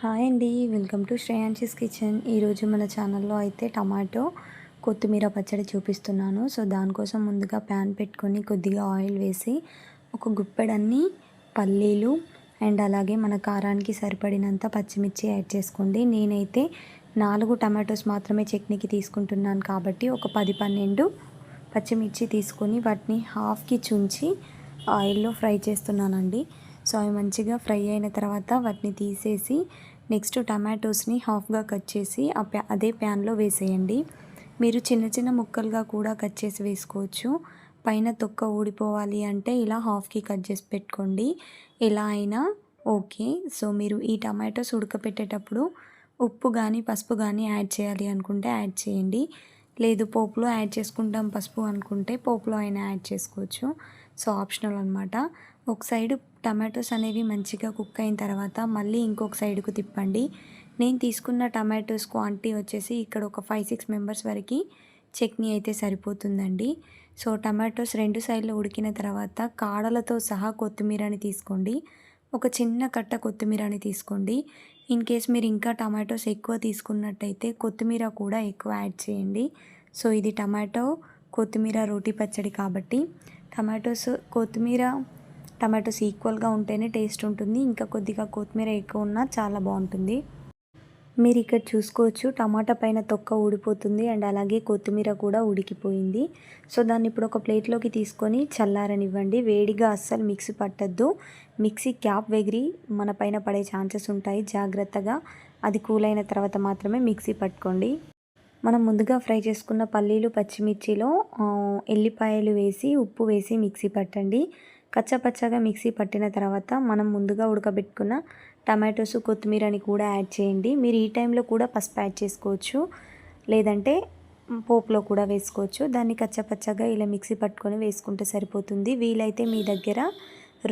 Hi అండి, welcome to శ్రేయాన్షీస్ kitchen. ఈరోజు మన ఛానల్లో అయితే టమాటో కొత్తిమీర పచ్చడి చూపిస్తున్నాను. సో దానికోసం ముందుగా ప్యాన్ పెట్టుకొని కొద్దిగా ఆయిల్ వేసి ఒక గుప్పెడన్ని పల్లీలు అండ్ అలాగే మన కారానికి సరిపడినంత పచ్చిమిర్చి యాడ్ చేసుకోండి. నేనైతే 4 టమాటోస్ మాత్రమే చట్నీకి తీసుకుంటున్నాను కాబట్టి ఒక 10-12 పచ్చిమిర్చి తీసుకొని వాటిని హాఫ్కి చుంచి ఆయిల్లో ఫ్రై చేస్తున్నానండి. సో అవి మంచిగా ఫ్రై అయిన తర్వాత వాటిని తీసేసి నెక్స్ట్ టమాటోస్ని హాఫ్గా కట్ చేసి అదే ప్యాన్లో వేసేయండి. మీరు చిన్న చిన్న ముక్కలుగా కూడా కట్ చేసి వేసుకోవచ్చు. పైన తొక్క ఊడిపోవాలి అంటే ఇలా హాఫ్కి కట్ చేసి పెట్టుకోండి. ఎలా అయినా ఓకే. సో మీరు ఈ టమాటోస్ ఉడకపెట్టేటప్పుడు ఉప్పు కానీ పసుపు కానీ యాడ్ చేయాలి అనుకుంటే యాడ్ చేయండి. లేదు పోపులో యాడ్ చేసుకుంటాం పసుపు అనుకుంటే పోపులో అయినా యాడ్ చేసుకోవచ్చు. సో ఆప్షనల్ అనమాట. ఒక సైడు టమాటోస్ అనేవి మంచిగా కుక్ అయిన తర్వాత మళ్ళీ ఇంకొక సైడ్కు తిప్పండి. నేను తీసుకున్న టమాటోస్ క్వాంటిటీ వచ్చేసి ఇక్కడ ఒక 5-6 మెంబర్స్ వరకు చట్నీ అయితే సరిపోతుందండి. సో టమాటోస్ 2 సైడ్లు ఉడికిన తర్వాత కాడలతో సహా కొత్తిమీరని తీసుకోండి. ఒక చిన్న కట్ట కొత్తిమీరని తీసుకోండి. ఇన్ కేస్ మీరు ఇంకా టమాటోస్ ఎక్కువ తీసుకున్నట్టయితే కొత్తిమీర కూడా ఎక్కువ యాడ్ చేయండి. సో ఇది టమాటో కొత్తిమీర రోటి పచ్చడి కాబట్టి టమాటోస్ ఈక్వల్గా ఉంటేనే టేస్ట్ ఉంటుంది. ఇంకా కొద్దిగా కొత్తిమీర ఎక్కువ ఉన్నా చాలా బాగుంటుంది. మీరు ఇక్కడ చూసుకోవచ్చు టమాటా పైన తొక్క ఊడిపోతుంది అండ్ అలాగే కొత్తిమీర కూడా ఉడికిపోయింది. సో దాన్ని ఇప్పుడు ఒక ప్లేట్లోకి తీసుకొని చల్లారనివ్వండి. వేడిగా అస్సలు మిక్సీ పట్టద్దు. మిక్సీ క్యాప్ ఎగిరి మన పైన పడే ఛాన్సెస్ ఉంటాయి. జాగ్రత్తగా అది కూల్ అయిన తర్వాత మాత్రమే మిక్సీ పట్టుకోండి. మనం ముందుగా ఫ్రై చేసుకున్న పల్లీలు పచ్చిమిర్చిలో ఎల్లిపాయలు వేసి ఉప్పు వేసి మిక్సీ పట్టండి. కచ్చపచ్చగా మిక్సీ పట్టిన తర్వాత మనం ముందుగా ఉడకబెట్టుకున్న టమాటోస్ కొత్తిమీరని కూడా యాడ్ చేయండి. మీరు ఈ టైంలో కూడా పసుపు యాడ్ చేసుకోవచ్చు, లేదంటే పోపులో కూడా వేసుకోవచ్చు. దాన్ని కచ్చపచ్చగా ఇలా మిక్సీ పట్టుకొని వేసుకుంటే సరిపోతుంది. వీలైతే మీ దగ్గర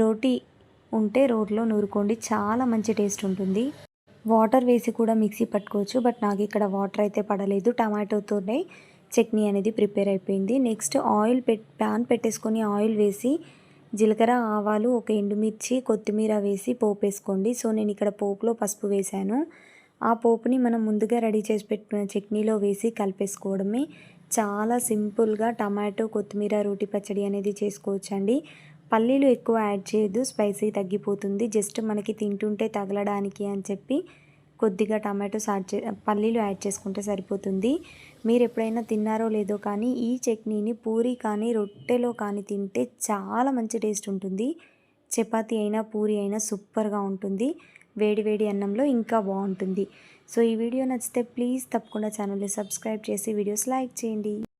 రోటీ ఉంటే రోట్లో నూరుకోండి, చాలా మంచి టేస్ట్ ఉంటుంది. వాటర్ వేసి కూడా మిక్సీ పట్టుకోవచ్చు, బట్ నాకు ఇక్కడ వాటర్ అయితే పడలేదు. టమాటోతోనే చట్నీ అనేది ప్రిపేర్ అయిపోయింది. నెక్స్ట్ ప్యాన్ పెట్టేసుకొని ఆయిల్ వేసి జీలకర్ర ఆవాలు ఒక ఎండుమిర్చి కొత్తిమీర వేసి పోపు వేసుకోండి. సో నేను ఇక్కడ పోపులో పసుపు వేశాను. ఆ పోపుని మనం ముందుగా రెడీ చేసి పెట్టుకున్న చట్నీలో వేసి కలిపేసుకోవడమే. చాలా సింపుల్గా టమాటో కొత్తిమీర రోటి పచ్చడి అనేది చేసుకోవచ్చండి. పల్లీలు ఎక్కువ యాడ్ చేయొద్దు, స్పైసీ తగ్గిపోతుంది. జస్ట్ మనకి తింటుంటే తగలడానికి అని చెప్పి కొద్దిగా పల్లీలు యాడ్ చేసుకుంటే సరిపోతుంది. మీరు ఎప్పుడైనా తిన్నారో లేదో కానీ ఈ చట్నీని పూరి కానీ రొట్టెలో కానీ తింటే చాలా మంచి టేస్ట్ ఉంటుంది. చపాతీ అయినా పూరి అయినా సూపర్గా ఉంటుంది. వేడి వేడి అన్నంలో ఇంకా బాగుంటుంది. సో ఈ వీడియో నచ్చితే ప్లీజ్ తప్పకుండా ఛానల్ని సబ్స్క్రైబ్ చేసి వీడియోస్ లైక్ చేయండి.